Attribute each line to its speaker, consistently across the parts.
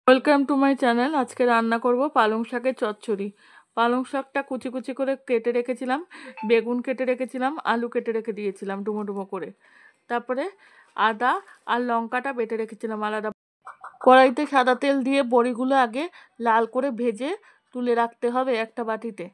Speaker 1: Welcome to my channel. আজকে রান্না করব পালং শাকের চচ্চড়ি। পালং শাকটা কুচি কুচি করে কেটে রেখেছিলাম, বেগুন কেটে রেখেছিলাম, আলু কেটে রেখে দিয়েছিলাম ডুমো ডুমো করে। তারপরে আদা আর লঙ্কাটা বেটে রেখেছিলাম আলাদা। কড়াইতে সাদা তেল দিয়ে বড়িগুলো আগে লাল করে ভেজে তুলে রাখতে হবে একটা বাটিতে।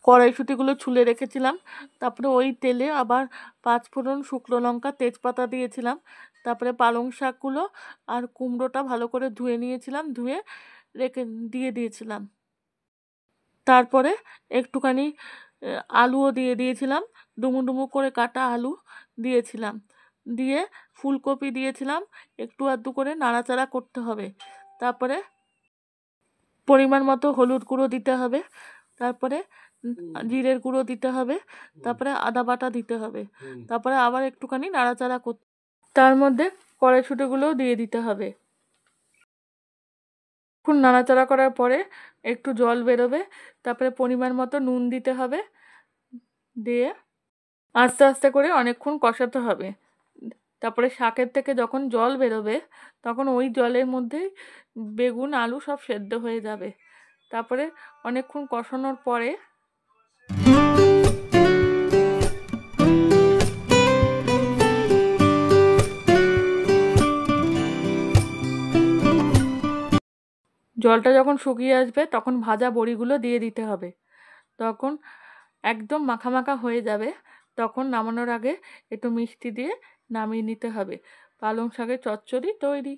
Speaker 1: কড়াইশুঁটিগুলো ছুলে রেখেছিলাম। তারপরে ওই তেলে আবার পাঁচফোড়ন, শুকনো লঙ্কা, তেজপাতা দিয়েছিলাম। তারপরে পালং শাকগুলো আর কুমড়োটা ভালো করে ধুয়ে নিয়েছিলাম, ধুয়ে রেখে দিয়েছিলাম। তারপরে একটুখানি আলুও দিয়ে দিয়েছিলাম, ডুমো ডুমো করে কাটা আলু দিয়েছিলাম, দিয়ে ফুলকপি দিয়েছিলাম। একটু আধটু করে নাড়াচাড়া করতে হবে। তারপরে পরিমাণ মতো হলুদ গুঁড়ো দিতে হবে, তারপরে জিরের গুঁড়ো দিতে হবে, তারপরে আদা বাটা দিতে হবে, তারপরে আবার একটুখানি নাড়াচাড়া করতে, তার মধ্যে কড়াইশুঁটিগুলোও দিয়ে দিতে হবে। খুব নাড়াচাড়া করার পরে একটু জল বেরোবে, তারপরে পরিমাণ মতো নুন দিতে হবে, দিয়ে আস্তে আস্তে করে অনেকক্ষণ কষাতে হবে। তারপরে শাকের থেকে যখন জল বেরোবে তখন ওই জলের মধ্যেই বেগুন আলু সব সেদ্ধ হয়ে যাবে। তারপরে অনেকক্ষণ কষানোর পরে জলটা যখন শুকিয়ে আসবে তখন ভাজা বড়িগুলো দিয়ে দিতে হবে। তখন একদম মাখা মাখা হয়ে যাবে, তখন নামানোর আগে একটু মিষ্টি দিয়ে নামিয়ে নিতে হবে। পালং শাকের চচ্চড়ি তৈরি।